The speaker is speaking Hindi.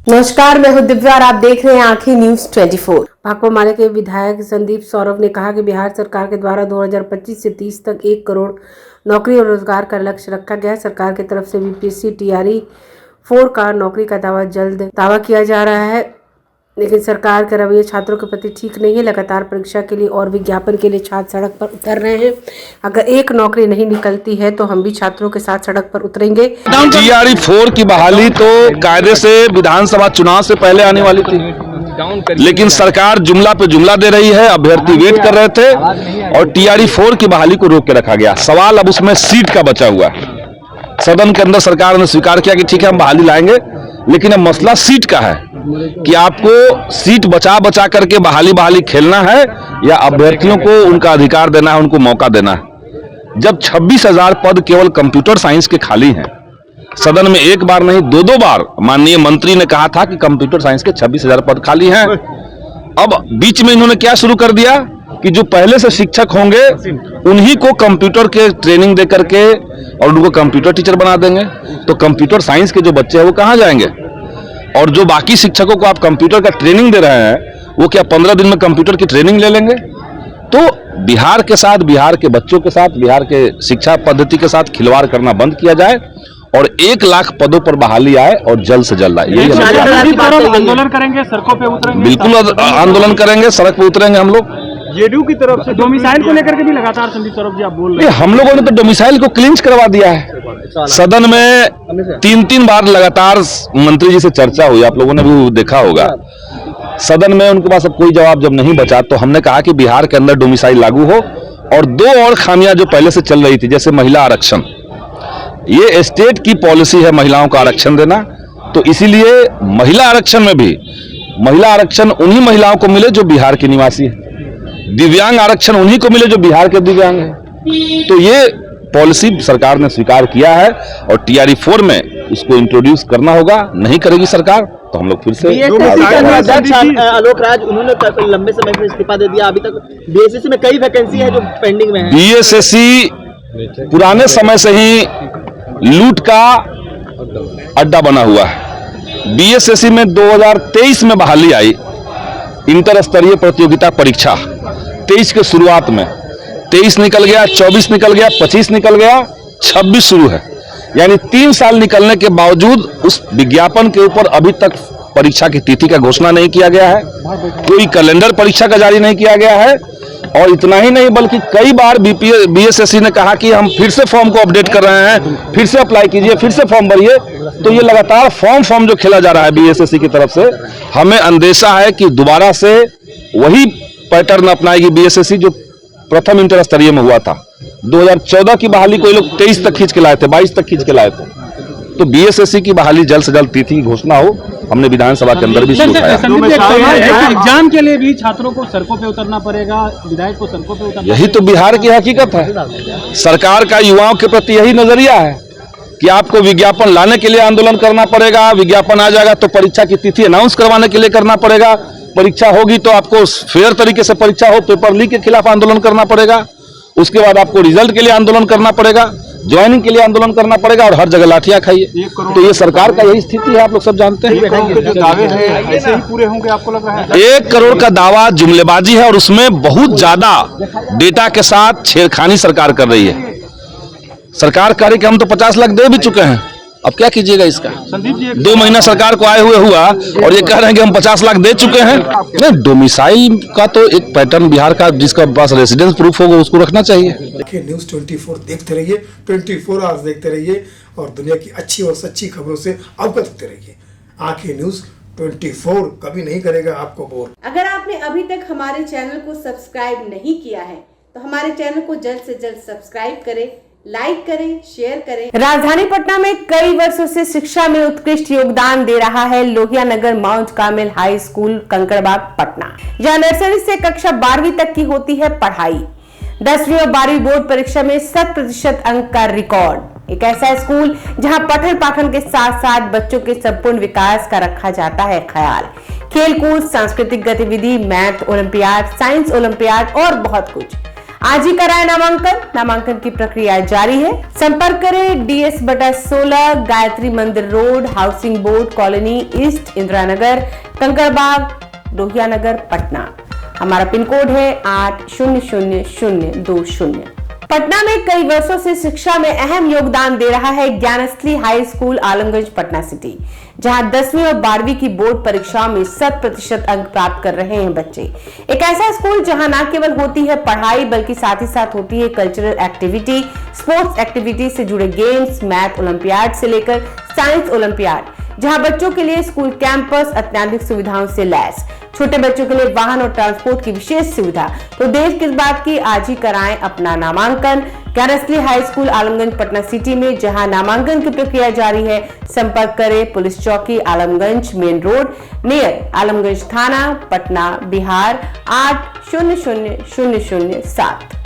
नमस्कार, मैं हूं दिव्या और आप देख रहे हैं आंखें न्यूज 24। भाकपा माले के विधायक संदीप सौरभ ने कहा कि बिहार सरकार के द्वारा 2025 से 30 तक 1 करोड़ नौकरी और रोजगार का लक्ष्य रखा गया। सरकार की तरफ से बीपीएससी टीआरई 4 का नौकरी का दावा किया जा रहा है, लेकिन सरकार का रवैया छात्रों के प्रति ठीक नहीं है। लगातार परीक्षा के लिए और विज्ञापन के लिए छात्र सड़क पर उतर रहे हैं। अगर एक नौकरी नहीं निकलती है तो हम भी छात्रों के साथ सड़क पर उतरेंगे। टीआरई 4 की बहाली तो कायदे से विधानसभा चुनाव से पहले आने वाली थी, लेकिन सरकार जुमला पे जुमला दे रही है। अभ्यर्थी वेट कर रहे थे और टीआरई 4 की बहाली को रोक के रखा गया। सवाल अब उसमें सीट का बचा हुआ है। सदन के अंदर सरकार ने स्वीकार किया कि ठीक है, हम बहाली लाएंगे, लेकिन अब मसला सीट का है कि आपको सीट बचा बचा करके बहाली खेलना है या अभ्यर्थियों को उनका अधिकार देना है, उनको मौका देना है। जब 26,000 पद केवल कंप्यूटर साइंस के खाली हैं, सदन में एक बार नहीं 2-2 बार माननीय मंत्री ने कहा था कि कंप्यूटर साइंस के 26,000 पद खाली हैं। अब बीच में इन्होंने क्या शुरू कर दिया कि जो पहले से शिक्षक होंगे उन्हीं को कंप्यूटर के ट्रेनिंग दे करके और उनको कंप्यूटर टीचर बना देंगे। तो कंप्यूटर साइंस के जो बच्चे हैं वो कहाँ जाएंगे? और जो बाकी शिक्षकों को आप कंप्यूटर का ट्रेनिंग दे रहे हैं, वो क्या 15 दिन में कंप्यूटर की ट्रेनिंग ले लेंगे? तो बिहार के साथ, बिहार के बच्चों के साथ, बिहार के शिक्षा पद्धति के साथ खिलवाड़ करना बंद किया जाए और 1 लाख पदों पर बहाली आए और जल्द से जल्द आए। यही आंदोलन करेंगे, सड़कों पे उतरेंगे। बिल्कुल आंदोलन करेंगे, सड़क पे उतरेंगे हम लोग। जेडीयू की तरफ से डोमिसाइल को लेकर के भी लगातार संदीप सौरभ जी आप बोल रहे हैं। हम लोगों ने तो डोमिसाइल को क्लिंच करवा दिया है। सदन में 3-3 बार लगातार मंत्री जी से चर्चा हुई, आप लोगों ने भी देखा होगा। सदन में उनके पास अब कोई जवाब जब नहीं बचा तो हमने कहा कि बिहार के अंदर डोमिसाइल लागू हो। और 2 और खामियां जो पहले से चल रही थी, जैसे महिला आरक्षण, ये स्टेट की पॉलिसी है महिलाओं को आरक्षण देना, तो इसीलिए महिला आरक्षण में भी महिला आरक्षण उन्हीं महिलाओं को मिले जो बिहार के निवासी है, दिव्यांग आरक्षण उन्हीं को मिले जो बिहार के दिव्यांग हैं। तो ये पॉलिसी सरकार ने स्वीकार किया है और टीआरई 4 में इसको इंट्रोड्यूस करना होगा। नहीं करेगी सरकार तो हम लोग फिर से आलोक राज, उन्होंने लंबे समय से इस्तीफा दे दिया। अभी तक बीएसएससी में कई वैकेंसी है जो पेंडिंग में है। बीएसएससी पुराने समय से ही लूट का अड्डा बना हुआ है। बीएसएससी में 2023 में बहाली आई, इंटर स्तरीय प्रतियोगिता परीक्षा 23 के शुरुआत में 23 निकल गया, 24 निकल गया, 25 निकल गया, 26 शुरू है। यानी 3 साल निकलने के बावजूद उस विज्ञापन के ऊपर अभी तक परीक्षा की तिथि का घोषणा नहीं किया गया है, कोई कैलेंडर परीक्षा का जारी नहीं किया गया है। और इतना ही नहीं बल्कि कई बार बीएसएससी ने कहा कि हम फिर से फॉर्म को अपडेट कर रहे हैं, फिर से अप्लाई कीजिए, फिर से फॉर्म भरिए। तो ये लगातार फॉर्म जो खेला जा रहा है बीएसएससी की तरफ से, हमें अंदेशा है कि दोबारा से वही पैटर्न अपनाएगी बीएसएससी जो प्रथम इंटर स्तरीय में हुआ था। 2014 की बहाली को ये लोग 23 तक खींच के लाए थे, 22 तक खींच के लाए थे। तो बीएसएससी की बहाली जल्द से जल्द तिथि की घोषणा हो। हमने विधानसभा के अंदर भी एग्जाम के लिए भी छात्रों को सड़कों पे उतरना पड़ेगा, विधायक को सड़कों पे उतरना। यही तो बिहार की हकीकत है। सरकार का युवाओं के प्रति यही नजरिया है कि आपको विज्ञापन लाने के लिए आंदोलन करना पड़ेगा, विज्ञापन आ जाएगा तो परीक्षा की तिथि अनाउंस करवाने के लिए करना पड़ेगा, परीक्षा होगी तो आपको फेयर तरीके से परीक्षा हो, पेपर लीक के खिलाफ आंदोलन करना पड़ेगा, उसके बाद आपको रिजल्ट के लिए आंदोलन करना पड़ेगा, ज्वाइनिंग के लिए आंदोलन करना पड़ेगा और हर जगह लाठियां खाइए। तो ये सरकार का यही स्थिति है, आप लोग सब जानते हैं। 1 करोड़ के जो दावे हैं ऐसे ही पूरे होंगे आपको लग रहा है? 1 करोड़ का दावा जुमलेबाजी है और उसमें बहुत ज्यादा डेटा के साथ छेड़खानी सरकार कर रही है। सरकार कह रही कि हम तो 50 लाख दे भी चुके हैं, अब क्या कीजिएगा इसका? 2 महीना सरकार को आए हुए हुआ और ये कह रहे हैं कि हम 50 लाख दे चुके हैं। नहीं, डोमिसाइल का तो एक पैटर्न बिहार का, जिसका पास रेसिडेंस प्रूफ होगा उसको रखना चाहिए। देखिए न्यूज़ 24 देखते रहिए, 24 आवर्स देखते रहिए और दुनिया की अच्छी और सच्ची खबरों से अवगत होते रहिए। आंखें न्यूज़ 24 कभी नहीं करेगा आपको बोर। अगर आपने अभी तक हमारे चैनल को सब्सक्राइब नहीं किया है तो हमारे चैनल को जल्द से जल्द सब्सक्राइब करें, लाइक करें, शेयर करें। राजधानी पटना में कई वर्षों से शिक्षा में उत्कृष्ट योगदान दे रहा है Lohia Nagar Mount Carmel high school Kankarbagh Patna. जहां नर्सरी से कक्षा 12वीं तक की होती है पढ़ाई। 10वीं और 12वीं बोर्ड परीक्षा में 100% अंक का रिकॉर्ड। एक ऐसा स्कूल जहां पठन पाठन के साथ साथ बच्चों के संपूर्ण विकास का रखा जाता है ख्याल। खेलकूद, सांस्कृतिक गतिविधि, मैथ ओलंपियाड, साइंस ओलंपियाड और बहुत कुछ। आज ही कराएं नामांकन की प्रक्रिया जारी है। संपर्क करें DS/16 Gayatri Mandir road, housing board colony east, Indira Nagar, Kankarbagh, Lohia Nagar, Patna. हमारा पिन कोड है 800020। पटना में कई वर्षों से शिक्षा में अहम योगदान दे रहा है Gyansthali high school Alamganj Patna city, जहां 10वीं और 12वीं की बोर्ड परीक्षाओं में 100% अंक प्राप्त कर रहे हैं बच्चे। एक ऐसा स्कूल जहां न केवल होती है पढ़ाई बल्कि साथ ही साथ होती है कल्चरल एक्टिविटी, स्पोर्ट्स एक्टिविटी से जुड़े गेम्स, मैथ ओलंपियाड से लेकर साइंस ओलंपियाड, जहां बच्चों के लिए स्कूल कैंपस अत्याधुनिक सुविधाओं से लैस, छोटे बच्चों के लिए वाहन और ट्रांसपोर्ट की विशेष सुविधा। तो देर किस बात की, आज ही कराएं अपना नामांकन Gyansthali high school Alamganj Patna city में, जहां नामांकन की प्रक्रिया जारी है। संपर्क करें पुलिस चौकी Alamganj main road near Alamganj थाना, पटना, बिहार 800007।